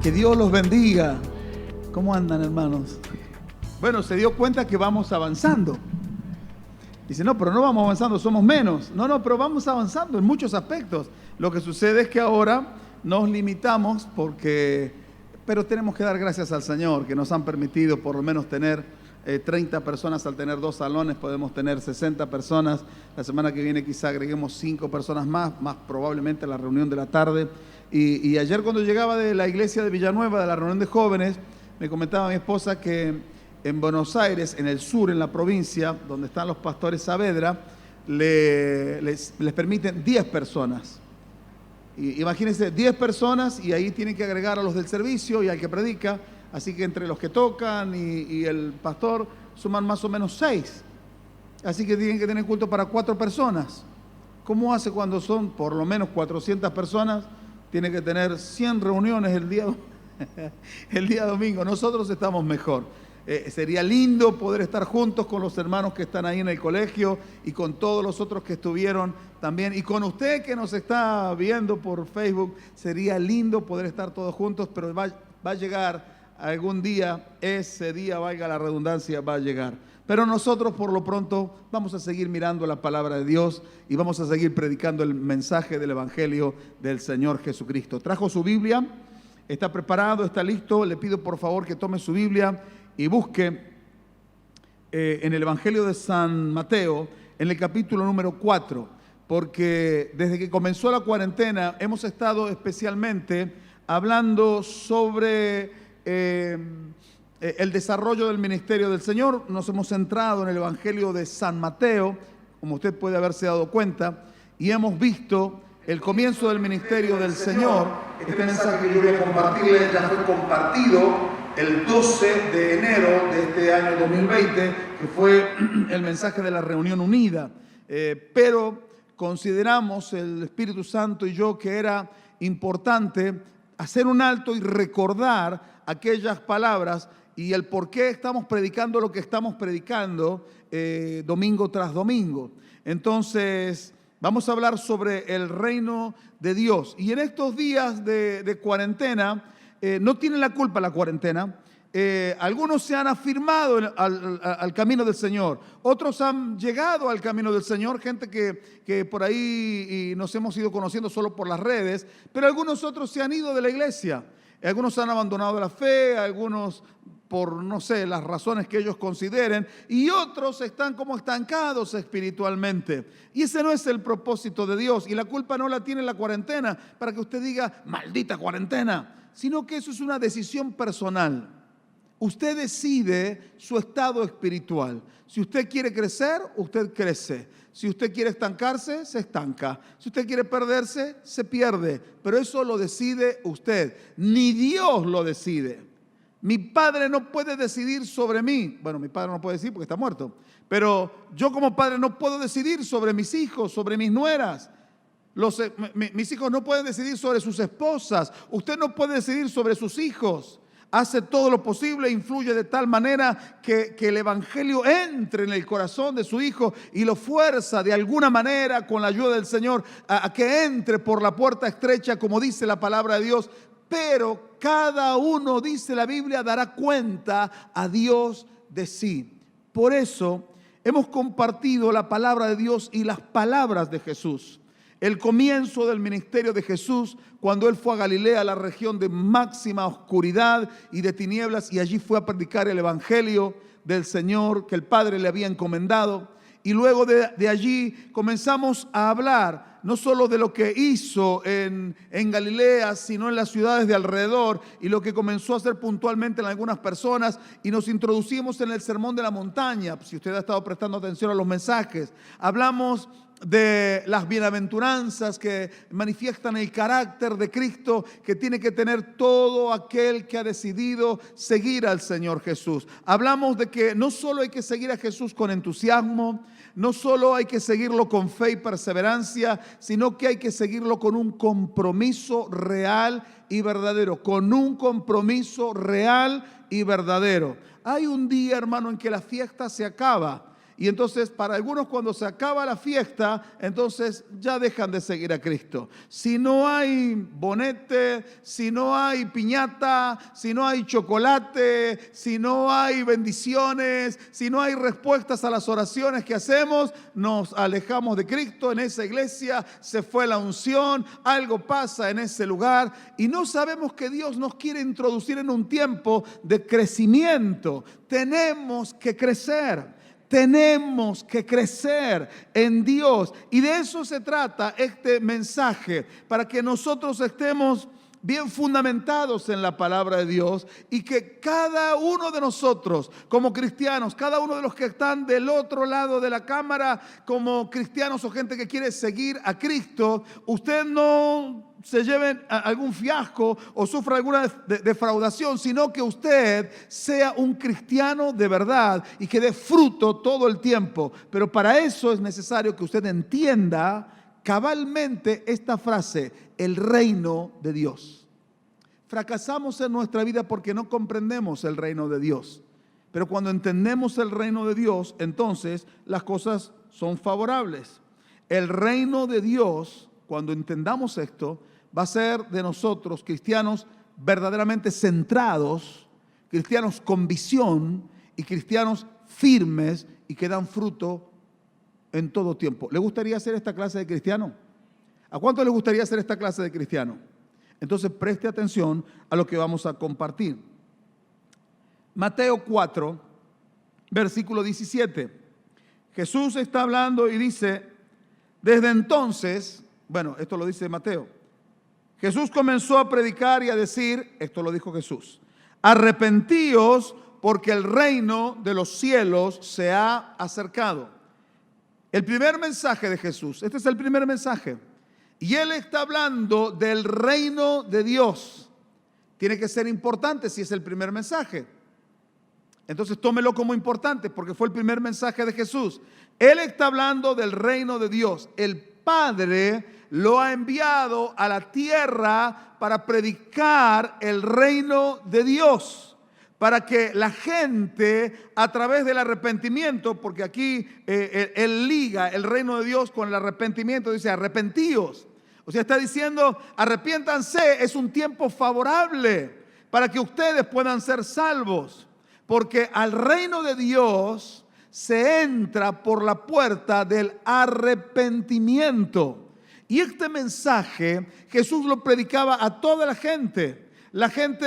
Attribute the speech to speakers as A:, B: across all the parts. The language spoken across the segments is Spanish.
A: Que Dios los bendiga. ¿Cómo andan, hermanos? Bueno, se dio cuenta que vamos avanzando. Dice, no, pero no vamos avanzando, somos menos. No, pero vamos avanzando en muchos aspectos. Lo que sucede es que ahora nos limitamos pero tenemos que dar gracias al Señor, que nos han permitido por lo menos tener 30 personas. Al tener 2 salones podemos tener 60 personas. La semana que viene quizá agreguemos 5 personas más probablemente la reunión de la tarde. Y ayer cuando llegaba de la iglesia de Villanueva, de la reunión de jóvenes, me comentaba mi esposa que en Buenos Aires, en el sur, en la provincia, donde están los pastores Saavedra, les permiten 10 personas. Imagínense, 10 personas y ahí tienen que agregar a los del servicio y al que predica. Así que entre los que tocan y el pastor suman más o menos 6. Así que tienen que tener culto para 4 personas. ¿Cómo hace cuando son por lo menos 400 personas? Tiene que tener 100 reuniones el día domingo. Nosotros estamos mejor. Sería lindo poder estar juntos con los hermanos que están ahí en el colegio y con todos los otros que estuvieron también. Y con usted que nos está viendo por Facebook, sería lindo poder estar todos juntos, pero va a llegar algún día, ese día, valga la redundancia, va a llegar. Pero nosotros por lo pronto vamos a seguir mirando la palabra de Dios y vamos a seguir predicando el mensaje del Evangelio del Señor Jesucristo. ¿Trajo su Biblia? ¿Está preparado? ¿Está listo? Le pido por favor que tome su Biblia y busque en el Evangelio de San Mateo, en el capítulo número 4, porque desde que comenzó la cuarentena hemos estado especialmente hablando sobre el desarrollo del ministerio del Señor. Nos hemos centrado en el Evangelio de San Mateo, como usted puede haberse dado cuenta, y hemos visto el comienzo del ministerio del Señor. Este mensaje que yo voy a compartirles ya fue compartido el 12 de enero de este año 2020, que fue el mensaje de la reunión unida. Pero consideramos, el Espíritu Santo y yo, que era importante hacer un alto y recordar aquellas palabras y el por qué estamos predicando lo que estamos predicando domingo tras domingo. Entonces, vamos a hablar sobre el reino de Dios. Y en estos días de cuarentena, no tienen la culpa la cuarentena. Algunos se han afirmado al camino del Señor. Otros han llegado al camino del Señor, gente que por ahí nos hemos ido conociendo solo por las redes, pero algunos otros se han ido de la iglesia. Algunos han abandonado la fe, algunos por, no sé, las razones que ellos consideren, y otros están como estancados espiritualmente. Y ese no es el propósito de Dios, y la culpa no la tiene la cuarentena, para que usted diga, maldita cuarentena, sino que eso es una decisión personal. Usted decide su estado espiritual. Si usted quiere crecer, usted crece. Si usted quiere estancarse, se estanca. Si usted quiere perderse, se pierde. Pero eso lo decide usted. Ni Dios lo decide. Mi padre no puede decidir sobre mí. Bueno, mi padre no puede decidir porque está muerto. Pero yo como padre no puedo decidir sobre mis hijos, sobre mis nueras. Mis hijos no pueden decidir sobre sus esposas. Usted no puede decidir sobre sus hijos. Hace todo lo posible, influye de tal manera que el Evangelio entre en el corazón de su hijo y lo fuerza de alguna manera con la ayuda del Señor a que entre por la puerta estrecha, como dice la palabra de Dios. Pero cada uno, dice la Biblia, dará cuenta a Dios de sí. Por eso hemos compartido la palabra de Dios y las palabras de Jesús. El comienzo del ministerio de Jesús, cuando Él fue a Galilea, la región de máxima oscuridad y de tinieblas, y allí fue a predicar el Evangelio del Señor que el Padre le había encomendado. Y luego de allí comenzamos a hablar no solo de lo que hizo en Galilea, sino en las ciudades de alrededor y lo que comenzó a hacer puntualmente en algunas personas. Y nos introducimos en el Sermón de la Montaña, si usted ha estado prestando atención a los mensajes. Hablamos de las bienaventuranzas que manifiestan el carácter de Cristo que tiene que tener todo aquel que ha decidido seguir al Señor Jesús. Hablamos de que no solo hay que seguir a Jesús con entusiasmo, no solo hay que seguirlo con fe y perseverancia, sino que hay que seguirlo con un compromiso real y verdadero, con un compromiso real y verdadero. Hay un día, hermano, en que la fiesta se acaba. Y entonces para algunos cuando se acaba la fiesta, entonces ya dejan de seguir a Cristo. Si no hay bonete, si no hay piñata, si no hay chocolate, si no hay bendiciones, si no hay respuestas a las oraciones que hacemos, nos alejamos de Cristo. En esa iglesia se fue la unción, algo pasa en ese lugar y no sabemos que Dios nos quiere introducir en un tiempo de crecimiento. Tenemos que crecer. Tenemos que crecer en Dios y de eso se trata este mensaje, para que nosotros estemos bien fundamentados en la palabra de Dios y que cada uno de nosotros como cristianos, cada uno de los que están del otro lado de la cámara como cristianos o gente que quiere seguir a Cristo, usted no se lleven algún fiasco o sufra alguna defraudación, sino que usted sea un cristiano de verdad y que dé fruto todo el tiempo. Pero para eso es necesario que usted entienda cabalmente esta frase: el reino de Dios. Fracasamos en nuestra vida porque no comprendemos el reino de Dios. Pero cuando entendemos el reino de Dios, entonces las cosas son favorables. El reino de Dios, cuando entendamos esto, va a ser de nosotros cristianos verdaderamente centrados, cristianos con visión y cristianos firmes y que dan fruto en todo tiempo. ¿Le gustaría ser esta clase de cristiano? ¿A cuánto le gustaría ser esta clase de cristiano? Entonces preste atención a lo que vamos a compartir. Mateo 4, versículo 17. Jesús está hablando y dice: desde entonces, bueno, esto lo dice Mateo, Jesús comenzó a predicar y a decir, esto lo dijo Jesús: arrepentíos porque el reino de los cielos se ha acercado. El primer mensaje de Jesús, este es el primer mensaje. Y Él está hablando del reino de Dios. Tiene que ser importante si es el primer mensaje. Entonces tómelo como importante porque fue el primer mensaje de Jesús. Él está hablando del reino de Dios. El Padre lo ha enviado a la tierra para predicar el reino de Dios, para que la gente a través del arrepentimiento, porque aquí él liga el reino de Dios con el arrepentimiento, dice arrepentíos. O sea, está diciendo arrepiéntanse, es un tiempo favorable para que ustedes puedan ser salvos, porque al reino de Dios se entra por la puerta del arrepentimiento. Y este mensaje Jesús lo predicaba a toda la gente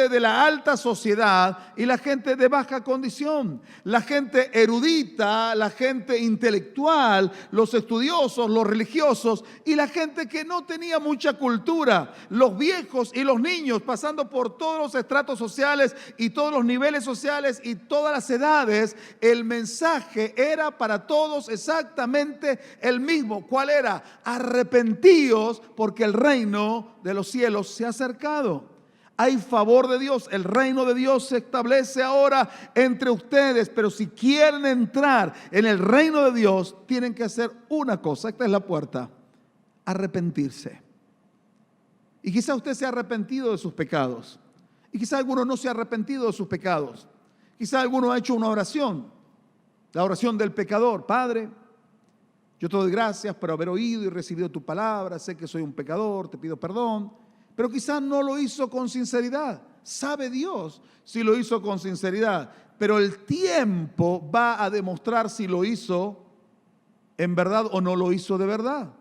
A: de la alta sociedad y la gente de baja condición, la gente erudita, la gente intelectual, los estudiosos, los religiosos y la gente que no tenía mucha cultura, los viejos y los niños, pasando por todos los estratos sociales y todos los niveles sociales y todas las edades. El mensaje era para todos exactamente el mismo. ¿Cuál era? Arrepentíos porque el reino de los cielos se ha acercado. Hay favor de Dios, el reino de Dios se establece ahora entre ustedes, pero si quieren entrar en el reino de Dios, tienen que hacer una cosa, esta es la puerta: arrepentirse. Y quizá usted se ha arrepentido de sus pecados, y quizá alguno no se ha arrepentido de sus pecados. Quizá alguno ha hecho una oración, la oración del pecador: Padre, yo te doy gracias por haber oído y recibido tu palabra, sé que soy un pecador, te pido perdón. Pero quizás no lo hizo con sinceridad. Sabe Dios si lo hizo con sinceridad. Pero el tiempo va a demostrar si lo hizo en verdad o no lo hizo de verdad.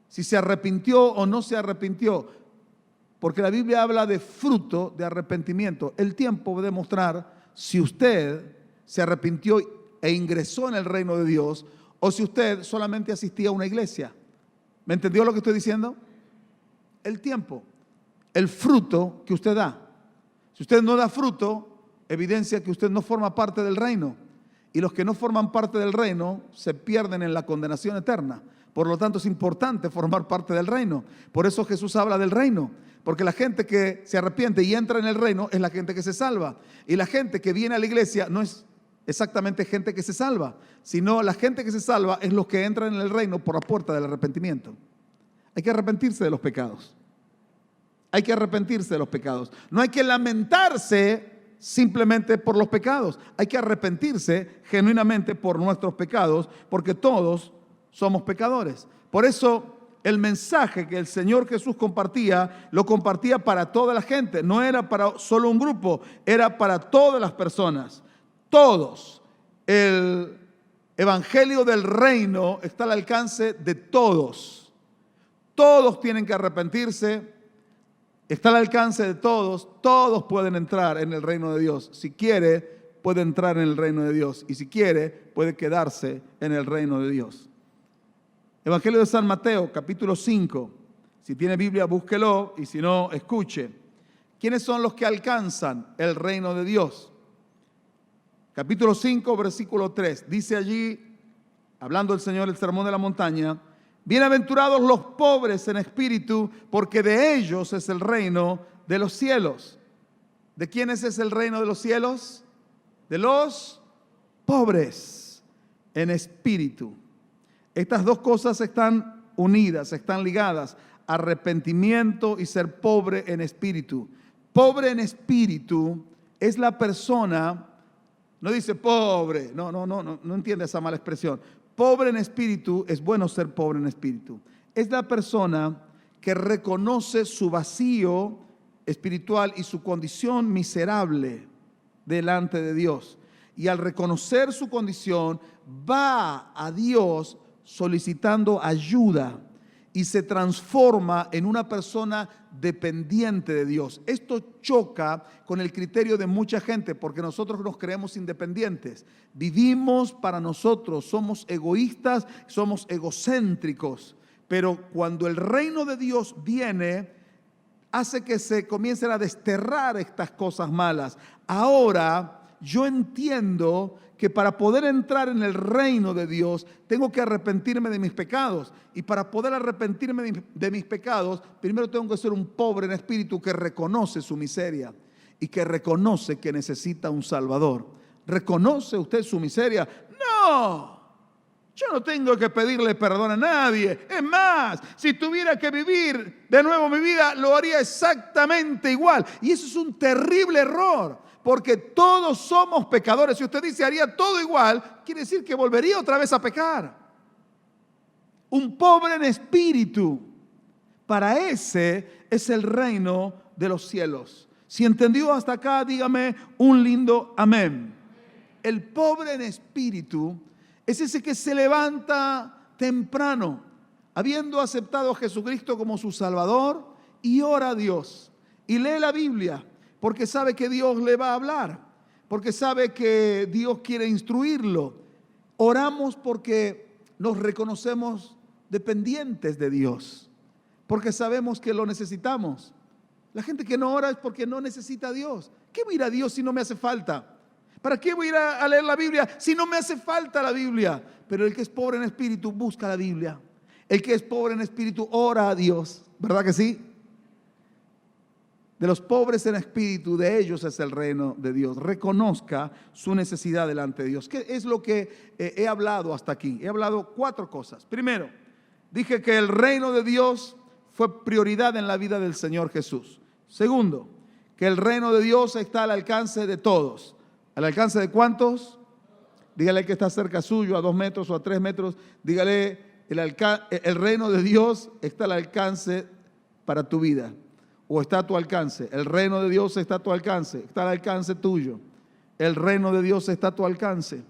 A: Si se arrepintió o no se arrepintió. Porque la Biblia habla de fruto de arrepentimiento. El tiempo va a demostrar si usted se arrepintió e ingresó en el reino de Dios o si usted solamente asistía a una iglesia. ¿Me entendió lo que estoy diciendo? El tiempo, el fruto que usted da. Si usted no da fruto, evidencia que usted no forma parte del reino. Y los que no forman parte del reino se pierden en la condenación eterna. Por lo tanto, es importante formar parte del reino. Por eso Jesús habla del reino. Porque la gente que se arrepiente y entra en el reino es la gente que se salva. Y la gente que viene a la iglesia no es exactamente gente que se salva, sino la gente que se salva es los que entran en el reino por la puerta del arrepentimiento. Hay que arrepentirse de los pecados. Hay que arrepentirse de los pecados. No hay que lamentarse simplemente por los pecados. Hay que arrepentirse genuinamente por nuestros pecados, porque todos somos pecadores. Por eso el mensaje que el Señor Jesús compartía, lo compartía para toda la gente. No era para solo un grupo, era para todas las personas. Todos. El evangelio del reino está al alcance de todos. Todos tienen que arrepentirse. Está al alcance de todos. Todos pueden entrar en el reino de Dios. Si quiere, puede entrar en el reino de Dios. Y si quiere, puede quedarse en el reino de Dios. Evangelio de San Mateo, capítulo 5. Si tiene Biblia, búsquelo. Y si no, escuche. ¿Quiénes son los que alcanzan el reino de Dios? Capítulo 5, versículo 3. Dice allí, hablando el Señor, el sermón de la montaña: bienaventurados los pobres en espíritu, porque de ellos es el reino de los cielos. ¿De quiénes es el reino de los cielos? De los pobres en espíritu. Estas dos cosas están unidas, están ligadas: arrepentimiento y ser pobre en espíritu. Pobre en espíritu es la persona, no dice pobre, no entiende esa mala expresión. Pobre en espíritu, es bueno ser pobre en espíritu. Es la persona que reconoce su vacío espiritual y su condición miserable delante de Dios. Y al reconocer su condición, va a Dios solicitando ayuda y se transforma en una persona dependiente de Dios. Esto choca con el criterio de mucha gente, porque nosotros nos creemos independientes. Vivimos para nosotros, somos egoístas, somos egocéntricos. Pero cuando el reino de Dios viene, hace que se comiencen a desterrar estas cosas malas. Ahora yo entiendo que para poder entrar en el reino de Dios tengo que arrepentirme de mis pecados. Y para poder arrepentirme de mis pecados, primero tengo que ser un pobre en espíritu que reconoce su miseria y que reconoce que necesita un Salvador. ¿Reconoce usted su miseria? No, yo no tengo que pedirle perdón a nadie. Es más, si tuviera que vivir de nuevo mi vida, lo haría exactamente igual. Y eso es un terrible error. Porque todos somos pecadores. Si usted dice haría todo igual, quiere decir que volvería otra vez a pecar. Un pobre en espíritu, para ese es el reino de los cielos. Si entendió hasta acá, dígame un lindo amén. El pobre en espíritu es ese que se levanta temprano, habiendo aceptado a Jesucristo como su Salvador, y ora a Dios y lee la Biblia. Porque sabe que Dios le va a hablar, porque sabe que Dios quiere instruirlo. Oramos porque nos reconocemos dependientes de Dios, porque sabemos que lo necesitamos. La gente que no ora es porque no necesita a Dios. ¿Qué voy a ir a Dios si no me hace falta? ¿Para qué voy a ir a leer la Biblia si no me hace falta la Biblia? Pero el que es pobre en espíritu busca la Biblia. El que es pobre en espíritu ora a Dios. ¿Verdad que sí? De los pobres en espíritu, de ellos es el reino de Dios. Reconozca su necesidad delante de Dios. ¿Qué es lo que he hablado hasta aquí? He hablado 4 cosas. Primero, dije que el reino de Dios fue prioridad en la vida del Señor Jesús. Segundo, que el reino de Dios está al alcance de todos. ¿Al alcance de cuántos? Dígale que está cerca suyo, a 2 metros o a 3 metros. Dígale, el reino de Dios está al alcance para tu vida. O está a tu alcance. El reino de Dios está a tu alcance. Está al alcance tuyo. El reino de Dios está a tu alcance.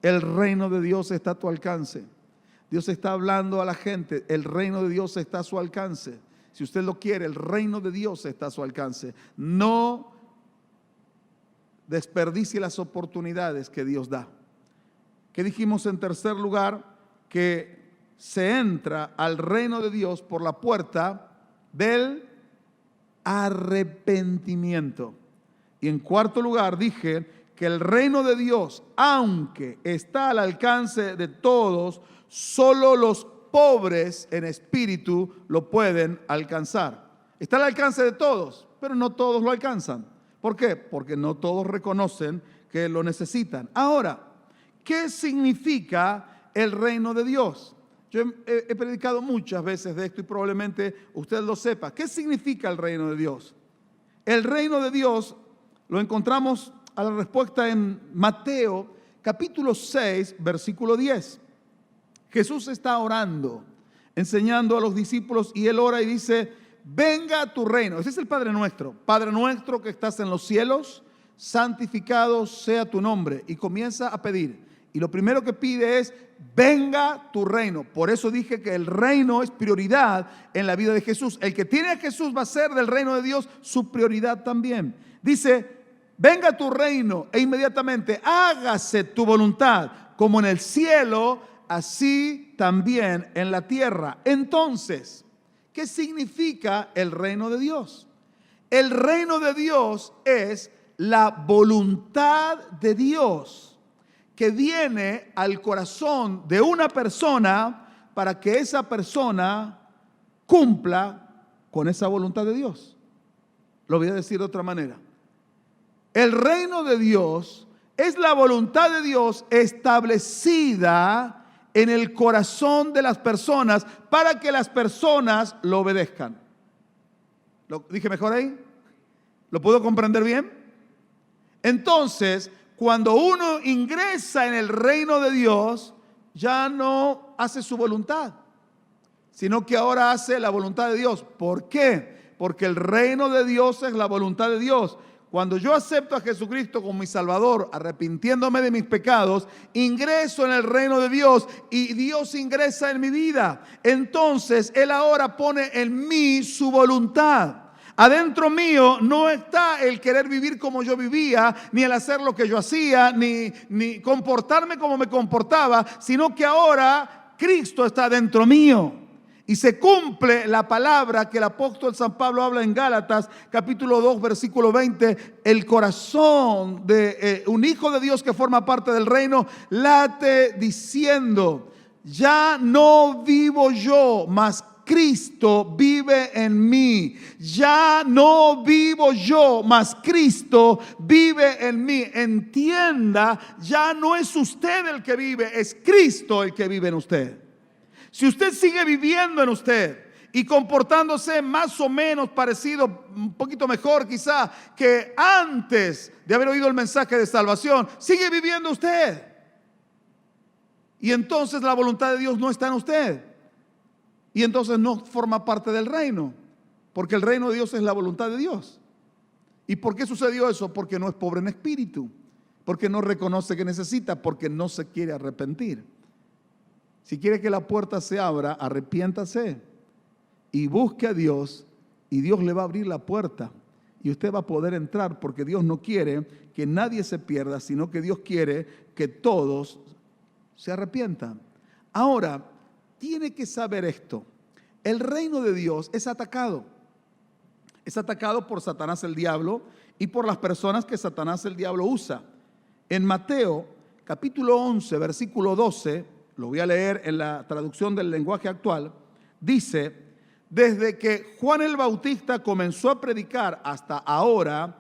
A: El reino de Dios está a tu alcance. Dios está hablando a la gente. El reino de Dios está a su alcance. Si usted lo quiere, el reino de Dios está a su alcance. No desperdicie las oportunidades que Dios da. ¿Qué dijimos en tercer lugar? Que se entra al reino de Dios por la puerta del arrepentimiento. Y en cuarto lugar dije que el reino de Dios, aunque está al alcance de todos, solo los pobres en espíritu lo pueden alcanzar. Está al alcance de todos, pero no todos lo alcanzan. ¿Por qué? Porque no todos reconocen que lo necesitan. Ahora, ¿qué significa el reino de Dios? Yo he predicado muchas veces de esto y probablemente usted lo sepa. ¿Qué significa el reino de Dios? El reino de Dios lo encontramos a la respuesta en Mateo capítulo 6, versículo 10. Jesús está orando, enseñando a los discípulos, y él ora y dice: venga a tu reino. Ese es el Padre nuestro. Padre nuestro que estás en los cielos, santificado sea tu nombre. Y comienza a pedir. Y lo primero que pide es: venga tu reino. Por eso dije que el reino es prioridad en la vida de Jesús. El que tiene a Jesús va a ser del reino de Dios su prioridad también. Dice: venga tu reino, e inmediatamente hágase tu voluntad, como en el cielo, así también en la tierra. Entonces, ¿qué significa el reino de Dios? El reino de Dios es la voluntad de Dios que viene al corazón de una persona para que esa persona cumpla con esa voluntad de Dios. Lo voy a decir de otra manera. El reino de Dios es la voluntad de Dios establecida en el corazón de las personas para que las personas lo obedezcan. ¿Lo dije mejor ahí? ¿Lo puedo comprender bien? Entonces, cuando uno ingresa en el reino de Dios, ya no hace su voluntad, sino que ahora hace la voluntad de Dios. ¿Por qué? Porque el reino de Dios es la voluntad de Dios. Cuando yo acepto a Jesucristo como mi Salvador, arrepintiéndome de mis pecados, ingreso en el reino de Dios y Dios ingresa en mi vida. Entonces, Él ahora pone en mí su voluntad. Adentro mío no está el querer vivir como yo vivía, ni el hacer lo que yo hacía, ni comportarme como me comportaba, sino que ahora Cristo está dentro mío. Y se cumple la palabra que el apóstol San Pablo habla en Gálatas, capítulo 2, versículo 20. El corazón de un hijo de Dios que forma parte del reino late diciendo: ya no vivo yo, mas Cristo vive en mí. Ya no vivo yo, mas Cristo vive en mí. Entienda, ya no es usted el que vive, es Cristo el que vive en usted. Si usted sigue viviendo en usted y comportándose más o menos parecido, un poquito mejor quizá que antes de haber oído el mensaje de salvación, sigue viviendo usted. Y entonces la voluntad de Dios no está en usted. Y entonces no forma parte del reino, porque el reino de Dios es la voluntad de Dios. ¿Y por qué sucedió eso? Porque no es pobre en espíritu, porque no reconoce que necesita, porque no se quiere arrepentir. Si quiere que la puerta se abra, arrepiéntase y busque a Dios, y Dios le va a abrir la puerta y usted va a poder entrar, porque Dios no quiere que nadie se pierda, sino que Dios quiere que todos se arrepientan. Ahora, tiene que saber esto: el reino de Dios es atacado. Es atacado por Satanás el diablo y por las personas que Satanás el diablo usa. En Mateo capítulo 11, versículo 12, lo voy a leer en la traducción del lenguaje actual, dice: desde que Juan el Bautista comenzó a predicar hasta ahora,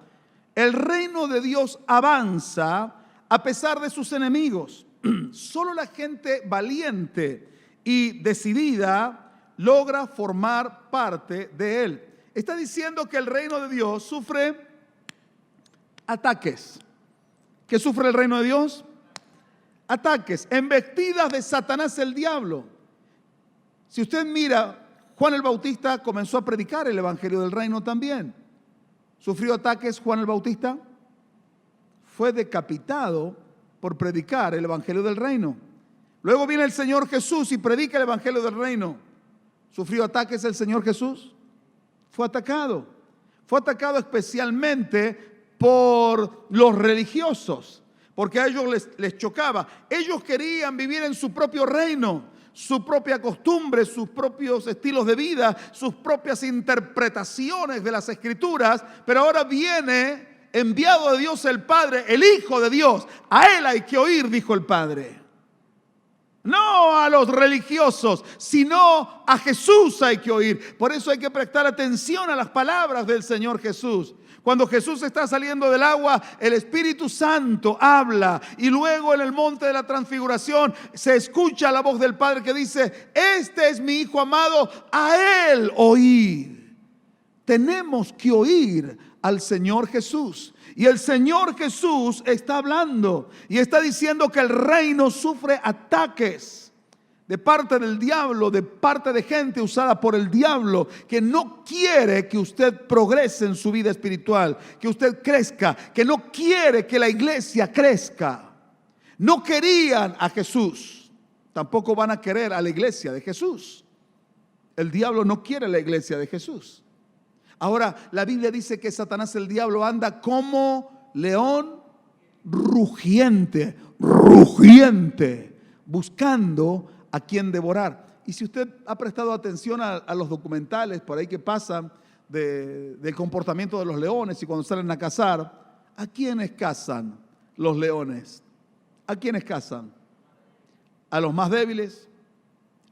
A: el reino de Dios avanza a pesar de sus enemigos. Solo la gente valiente y decidida logra formar parte de él. Está diciendo que el reino de Dios sufre ataques. ¿Qué sufre el reino de Dios? Ataques, embestidas de Satanás el diablo. Si usted mira, Juan el Bautista comenzó a predicar el evangelio del reino también. ¿Sufrió ataques Juan el Bautista? Fue decapitado por predicar el evangelio del reino. Luego viene el Señor Jesús y predica el evangelio del reino. ¿Sufrió ataques el Señor Jesús? Fue atacado. Fue atacado especialmente por los religiosos, porque a ellos les chocaba. Ellos querían vivir en su propio reino, su propia costumbre, sus propios estilos de vida, sus propias interpretaciones de las Escrituras. Pero ahora viene enviado de Dios el Padre, el Hijo de Dios. A Él hay que oír, dijo el Padre. No a los religiosos, sino a Jesús hay que oír. Por eso hay que prestar atención a las palabras del Señor Jesús. Cuando Jesús está saliendo del agua, el Espíritu Santo habla, y luego en el monte de la transfiguración se escucha la voz del Padre que dice: este es mi Hijo amado, a Él oír. Tenemos que oír al Señor Jesús. Y el Señor Jesús está hablando y está diciendo que el reino sufre ataques de parte del diablo, de parte de gente usada por el diablo, que no quiere que usted progrese en su vida espiritual, que usted crezca, que no quiere que la iglesia crezca. No querían a Jesús, tampoco van a querer a la iglesia de Jesús. El diablo no quiere la iglesia de Jesús. Ahora, la Biblia dice que Satanás, el diablo, anda como león rugiente, buscando a quien devorar. Y si usted ha prestado atención a los documentales por ahí que pasan del comportamiento de los leones y cuando salen a cazar, ¿a quiénes cazan los leones? ¿A quiénes cazan? A los más débiles,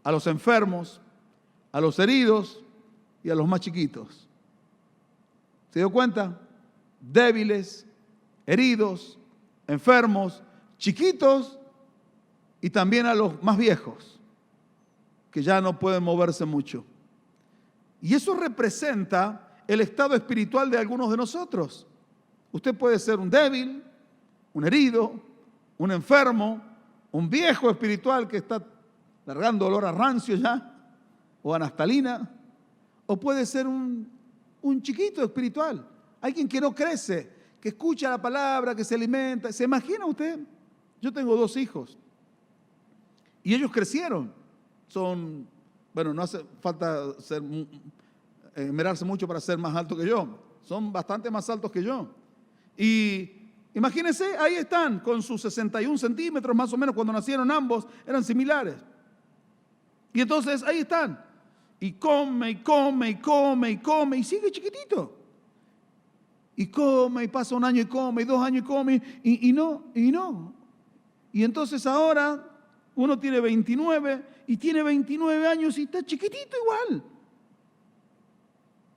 A: a los enfermos, a los heridos y a los más chiquitos. ¿Se dio cuenta? Débiles, heridos, enfermos, chiquitos y también a los más viejos, que ya no pueden moverse mucho. Y eso representa el estado espiritual de algunos de nosotros. Usted puede ser un débil, un herido, un enfermo, un viejo espiritual que está largando olor a rancio ya, o a naftalina, o puede ser un chiquito espiritual, alguien que no crece, que escucha la palabra, que se alimenta. ¿Se imagina usted? Yo tengo 2 hijos y ellos crecieron. No hace falta esmerarse mucho para ser más alto que yo. Son bastante más altos que yo. Y imagínense, ahí están con sus 61 centímetros más o menos. Cuando nacieron ambos eran similares. Y entonces ahí están. Y come, y come, y come, y come, y sigue chiquitito. Y come, y pasa 1 año y come, y 2 años y come, y no. Y entonces ahora uno tiene 29 y tiene 29 años y está chiquitito igual.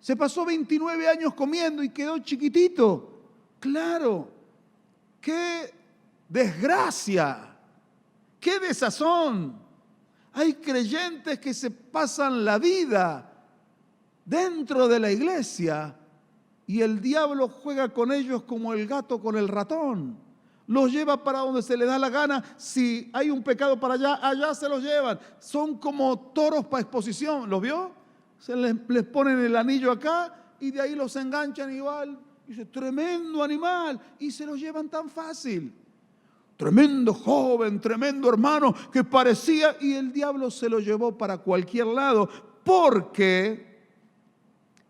A: Se pasó 29 años comiendo y quedó chiquitito. Claro, qué desgracia, qué desazón. Hay creyentes que se pasan la vida dentro de la iglesia y el diablo juega con ellos como el gato con el ratón. Los lleva para donde se les da la gana. Si hay un pecado para allá, allá se los llevan. Son como toros para exposición. ¿Los vio? Les ponen el anillo acá y de ahí los enganchan igual. Dice, tremendo animal. Y se los llevan tan fácil. Tremendo joven, tremendo hermano que parecía, y el diablo se lo llevó para cualquier lado, porque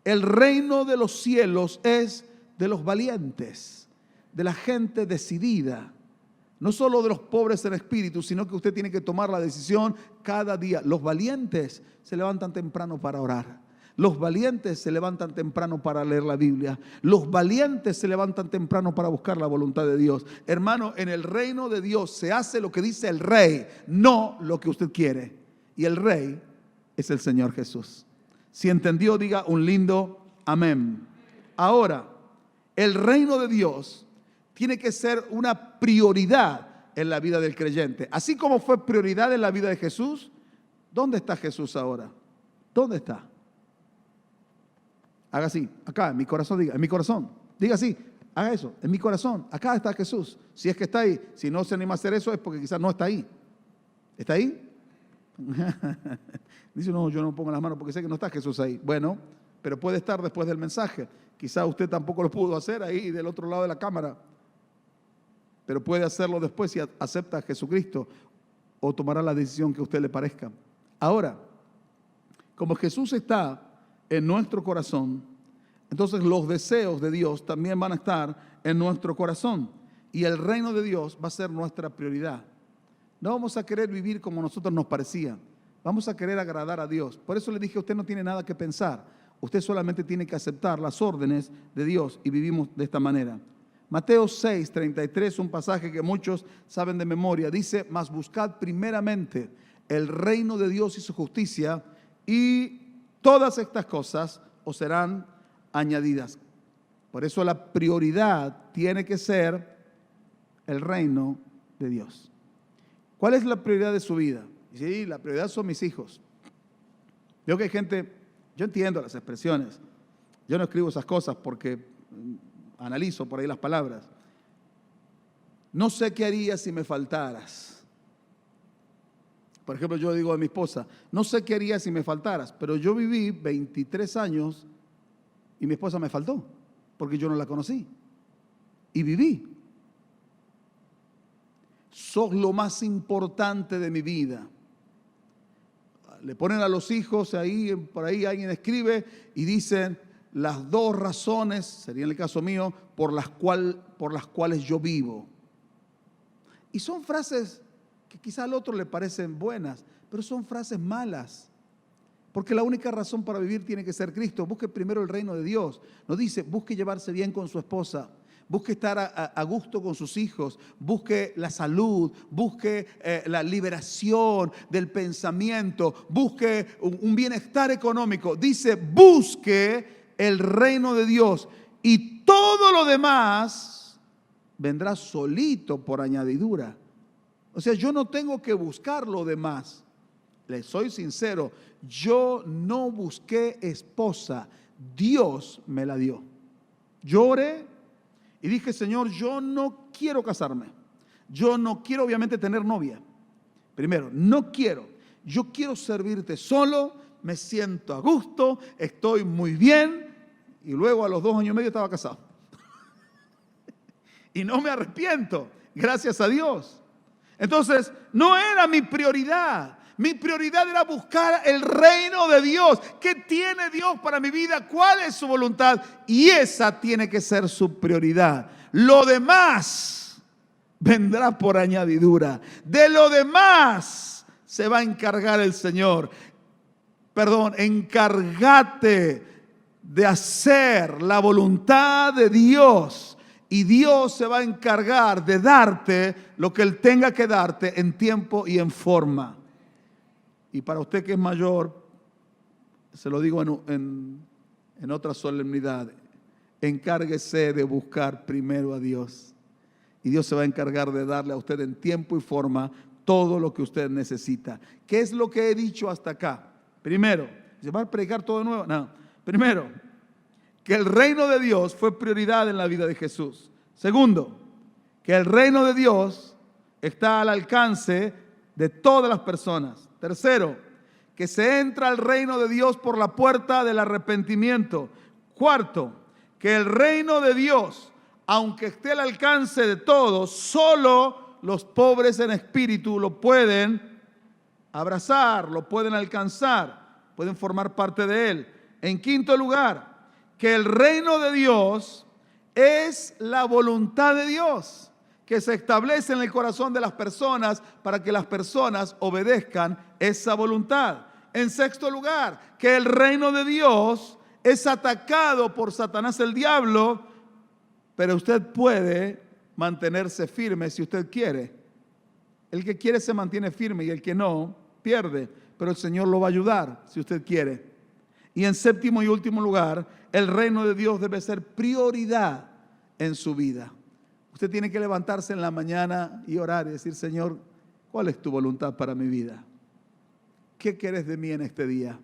A: el reino de los cielos es de los valientes, de la gente decidida, no solo de los pobres en espíritu, sino que usted tiene que tomar la decisión cada día. Los valientes se levantan temprano para orar. Los valientes se levantan temprano para leer la Biblia. Los valientes se levantan temprano para buscar la voluntad de Dios. Hermano, en el reino de Dios se hace lo que dice el rey, no lo que usted quiere. Y el rey es el Señor Jesús. Si entendió, diga un lindo amén. Ahora, el reino de Dios tiene que ser una prioridad en la vida del creyente. Así como fue prioridad en la vida de Jesús, ¿dónde está Jesús ahora? ¿Dónde está? Haga así, acá, en mi corazón, diga, en mi corazón. Diga así, haga eso, en mi corazón. Acá está Jesús. Si es que está ahí, si no se anima a hacer eso es porque quizás no está ahí. ¿Está ahí? Dice, no, yo no pongo las manos porque sé que no está Jesús ahí. Bueno, pero puede estar después del mensaje. Quizás usted tampoco lo pudo hacer ahí del otro lado de la cámara. Pero puede hacerlo después si acepta a Jesucristo o tomará la decisión que a usted le parezca. Ahora, como Jesús está en nuestro corazón, entonces los deseos de Dios también van a estar en nuestro corazón y el reino de Dios va a ser nuestra prioridad. No vamos a querer vivir como a nosotros nos parecía, vamos a querer agradar a Dios. Por eso le dije, usted no tiene nada que pensar, usted solamente tiene que aceptar las órdenes de Dios y vivimos de esta manera. Mateo 6:33, un pasaje que muchos saben de memoria, dice, mas buscad primeramente el reino de Dios y su justicia y todas estas cosas os serán añadidas. Por eso la prioridad tiene que ser el reino de Dios. ¿Cuál es la prioridad de su vida? Sí, la prioridad son mis hijos. Veo que hay gente, yo entiendo las expresiones. Yo no escribo esas cosas porque analizo por ahí las palabras. No sé qué haría si me faltaras. Por ejemplo, yo digo a mi esposa, no sé qué haría si me faltaras, pero yo viví 23 años y mi esposa me faltó, porque yo no la conocí. Y viví. Sos lo más importante de mi vida. Le ponen a los hijos ahí, por ahí alguien escribe y dicen las 2 razones, sería en el caso mío, por las cuales yo vivo. Y son frases que quizá al otro le parecen buenas, pero son frases malas. Porque la única razón para vivir tiene que ser Cristo. Busque primero el reino de Dios. No dice, busque llevarse bien con su esposa. Busque estar a gusto con sus hijos, busque la salud, busque la liberación del pensamiento, busque un bienestar económico. Dice, busque el reino de Dios y todo lo demás vendrá solito por añadidura. O sea, yo no tengo que buscar lo demás. Les soy sincero, yo no busqué esposa, Dios me la dio. Yo oré y dije, Señor, yo no quiero casarme. Yo no quiero obviamente tener novia. Primero, no quiero. Yo quiero servirte solo, me siento a gusto, estoy muy bien. Y luego a los 2 años y medio estaba casado. Y no me arrepiento, gracias a Dios. Entonces, no era mi prioridad. Mi prioridad era buscar el reino de Dios. ¿Qué tiene Dios para mi vida? ¿Cuál es su voluntad? Y esa tiene que ser su prioridad. Lo demás vendrá por añadidura. De lo demás se va a encargar el Señor. Encárgate de hacer la voluntad de Dios. Y Dios se va a encargar de darte lo que Él tenga que darte en tiempo y en forma. Y para usted que es mayor, se lo digo en otra solemnidad, encárguese de buscar primero a Dios. Y Dios se va a encargar de darle a usted en tiempo y forma todo lo que usted necesita. ¿Qué es lo que he dicho hasta acá? Primero, ¿se va a predicar todo de nuevo? No. Primero, que el reino de Dios fue prioridad en la vida de Jesús. Segundo, que el reino de Dios está al alcance de todas las personas. Tercero, que se entra al reino de Dios por la puerta del arrepentimiento. Cuarto, que el reino de Dios, aunque esté al alcance de todos, solo los pobres en espíritu lo pueden abrazar, lo pueden alcanzar, pueden formar parte de él. En quinto lugar, que el reino de Dios es la voluntad de Dios, que se establece en el corazón de las personas para que las personas obedezcan esa voluntad. En sexto lugar, que el reino de Dios es atacado por Satanás el diablo, pero usted puede mantenerse firme si usted quiere. El que quiere se mantiene firme y el que no, pierde, pero el Señor lo va a ayudar si usted quiere. Y en séptimo y último lugar, el reino de Dios debe ser prioridad en su vida. Usted tiene que levantarse en la mañana y orar y decir, Señor, ¿cuál es tu voluntad para mi vida? ¿Qué quieres de mí en este día?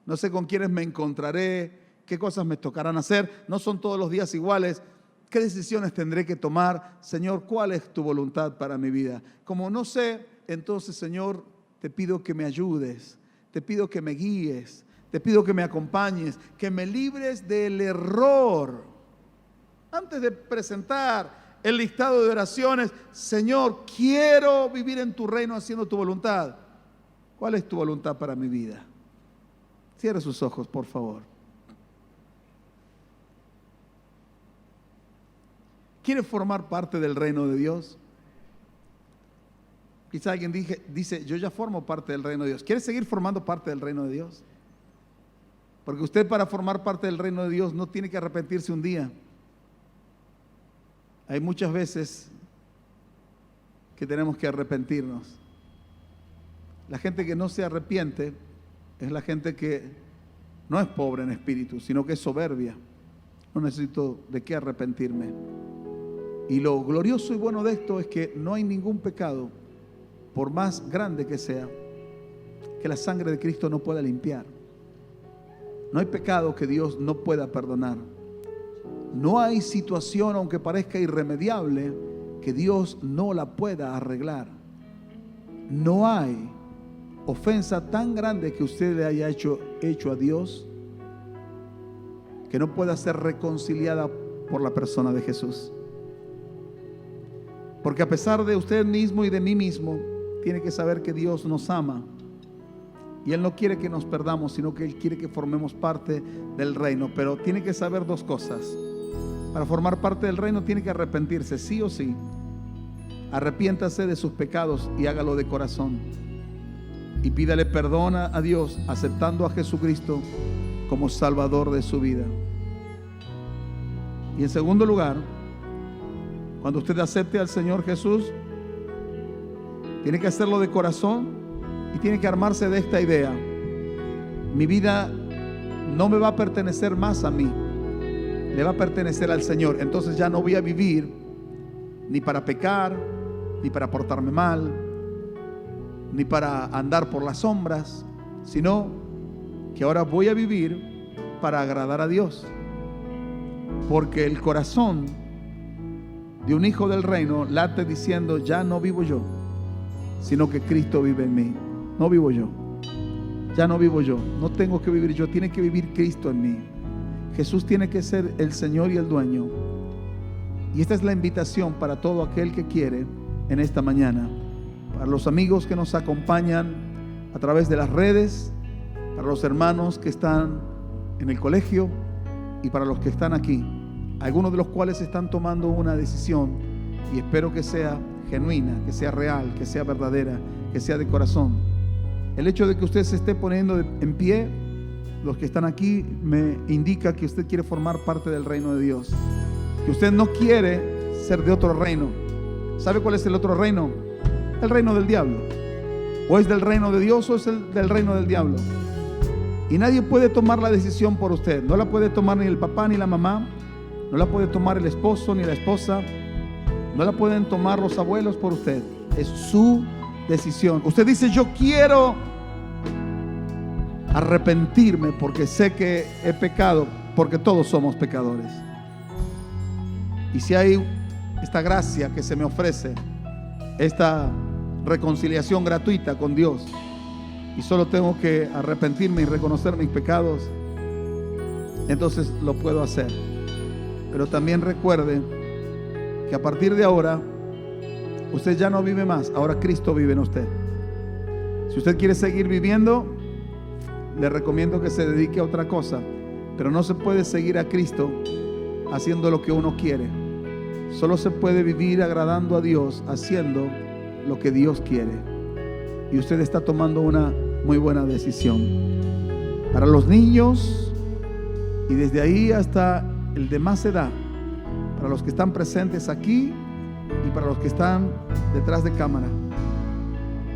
A: No sé con quiénes me encontraré, qué cosas me tocarán hacer. No son todos los días iguales. ¿Qué decisiones tendré que tomar? Señor, ¿cuál es tu voluntad para mi vida? Como no sé, entonces, Señor, te pido que me ayudes, te pido que me guíes, te pido que me acompañes, que me libres del error. Antes de presentar el listado de oraciones, Señor, quiero vivir en tu reino haciendo tu voluntad. ¿Cuál es tu voluntad para mi vida? Cierre sus ojos, por favor. ¿Quiere formar parte del reino de Dios? Quizá alguien dice, yo ya formo parte del reino de Dios. ¿Quiere seguir formando parte del reino de Dios? Porque usted para formar parte del reino de Dios no tiene que arrepentirse un día. Hay muchas veces que tenemos que arrepentirnos. La gente que no se arrepiente es la gente que no es pobre en espíritu, sino que es soberbia. No necesito de qué arrepentirme. Y lo glorioso y bueno de esto es que no hay ningún pecado, por más grande que sea, que la sangre de Cristo no pueda limpiar. No hay pecado que Dios no pueda perdonar. No hay situación, aunque parezca irremediable, que Dios no la pueda arreglar. No hay ofensa tan grande que usted le haya hecho a Dios que no pueda ser reconciliada por la persona de Jesús. Porque a pesar de usted mismo y de mí mismo, tiene que saber que Dios nos ama. Y Él no quiere que nos perdamos, sino que Él quiere que formemos parte del reino. Pero tiene que saber dos cosas. Para formar parte del reino tiene que arrepentirse, sí o sí. Arrepiéntase de sus pecados y hágalo de corazón. Y pídale perdón a Dios, aceptando a Jesucristo como Salvador de su vida. Y en segundo lugar, cuando usted acepte al Señor Jesús, tiene que hacerlo de corazón y tiene que armarse de esta idea: mi vida no me va a pertenecer más a mí, le va a pertenecer al Señor. Entonces ya no voy a vivir ni para pecar, ni para portarme mal, ni para andar por las sombras, sino que ahora voy a vivir para agradar a Dios. Porque el corazón de un hijo del reino late diciendo: ya no vivo yo, sino que Cristo vive en mí. No vivo yo, ya no vivo yo, no tengo que vivir yo, tiene que vivir Cristo en mí. Jesús tiene que ser el Señor y el dueño. Y esta es la invitación para todo aquel que quiere en esta mañana. Para los amigos que nos acompañan a través de las redes, para los hermanos que están en el colegio y para los que están aquí, algunos de los cuales están tomando una decisión, y espero que sea genuina, que sea real, que sea verdadera, que sea de corazón. El hecho de que usted se esté poniendo en pie, los que están aquí, me indica que usted quiere formar parte del reino de Dios, que usted no quiere ser de otro reino. ¿Sabe cuál es el otro reino? El reino del diablo. O es del reino de Dios o es del reino del diablo. Y nadie puede tomar la decisión por usted. No la puede tomar ni el papá ni la mamá, no la puede tomar el esposo ni la esposa, no la pueden tomar los abuelos por usted. Es su decisión. Usted dice: yo quiero arrepentirme porque sé que he pecado, porque todos somos pecadores. Y si hay esta gracia que se me ofrece, esta reconciliación gratuita con Dios, y solo tengo que arrepentirme y reconocer mis pecados, entonces lo puedo hacer. Pero también recuerde que a partir de ahora usted ya no vive más, ahora Cristo vive en usted. Si usted quiere seguir viviendo, le recomiendo que se dedique a otra cosa, pero no se puede seguir a Cristo haciendo lo que uno quiere. Solo se puede vivir agradando a Dios haciendo lo que Dios quiere. Y usted está tomando una muy buena decisión. Para los niños y desde ahí hasta el de más edad, para los que están presentes aquí y para los que están detrás de cámara,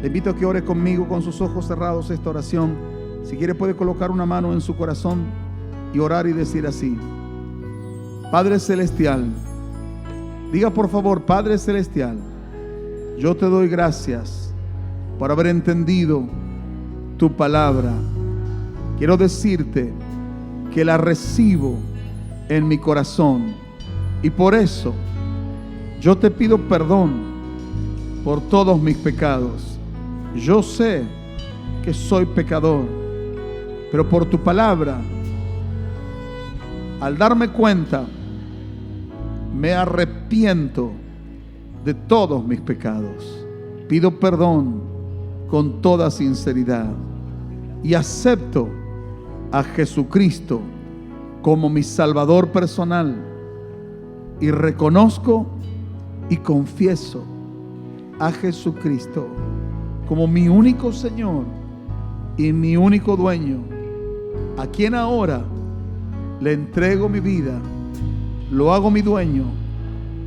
A: le invito a que ore conmigo con sus ojos cerrados esta oración. Si quiere puede colocar una mano en su corazón y orar y decir así: Padre Celestial, diga por favor: Padre Celestial, yo te doy gracias por haber entendido tu palabra. Quiero decirte que la recibo en mi corazón y por eso yo te pido perdón por todos mis pecados. Yo sé que soy pecador, pero por tu palabra, al darme cuenta, me arrepiento de todos mis pecados. Pido perdón con toda sinceridad y acepto a Jesucristo como mi Salvador personal, y reconozco y confieso a Jesucristo como mi único Señor y mi único dueño, a quien ahora le entrego mi vida, lo hago mi dueño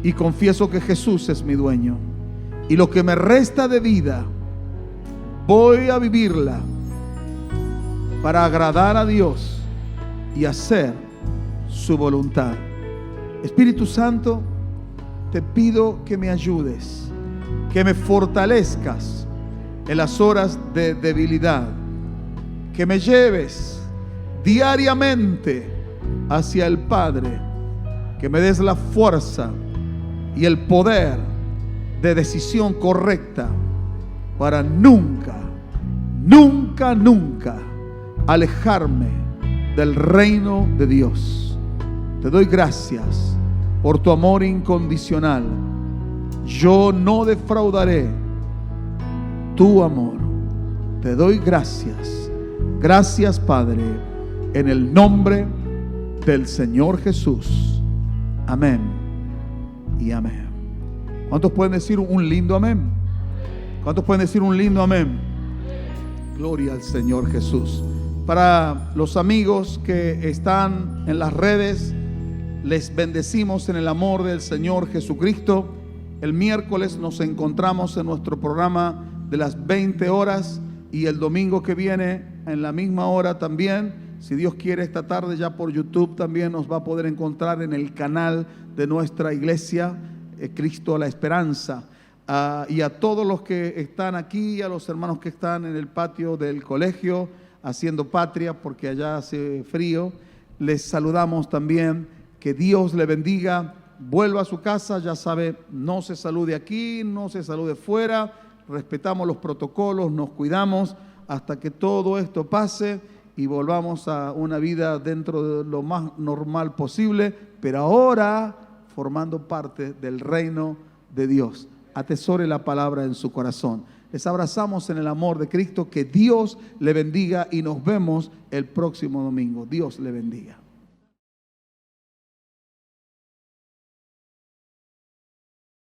A: y confieso que Jesús es mi dueño. Y lo que me resta de vida voy a vivirla para agradar a Dios y hacer su voluntad. Espíritu Santo, te pido que me ayudes, que me fortalezcas en las horas de debilidad, que me lleves diariamente hacia el Padre que me des la fuerza y el poder de decisión correcta para nunca, nunca, nunca alejarme del reino de Dios. Te doy gracias por tu amor incondicional. Yo no defraudaré tu amor. Te doy gracias. Gracias, Padre, en el nombre del Señor Jesús. Amén y amén. ¿Cuántos pueden decir un lindo amén? ¿Cuántos pueden decir un lindo amén? Gloria al Señor Jesús. Para los amigos que están en las redes, les bendecimos en el amor del Señor Jesucristo. El miércoles nos encontramos en nuestro programa de las 20 horas y el domingo que viene en la misma hora también. Si Dios quiere, esta tarde ya por YouTube también nos va a poder encontrar en el canal de nuestra iglesia, Cristo la Esperanza. Y a todos los que están aquí, a los hermanos que están en el patio del colegio haciendo patria porque allá hace frío, les saludamos también. Que Dios le bendiga. Vuelva a su casa, ya sabe, no se salude aquí, no se salude fuera. Respetamos los protocolos, nos cuidamos hasta que todo esto pase y volvamos a una vida dentro de lo más normal posible, pero ahora formando parte del reino de Dios. Atesore la palabra en su corazón. Les abrazamos en el amor de Cristo. Que Dios le bendiga y nos vemos el próximo domingo. Dios le bendiga.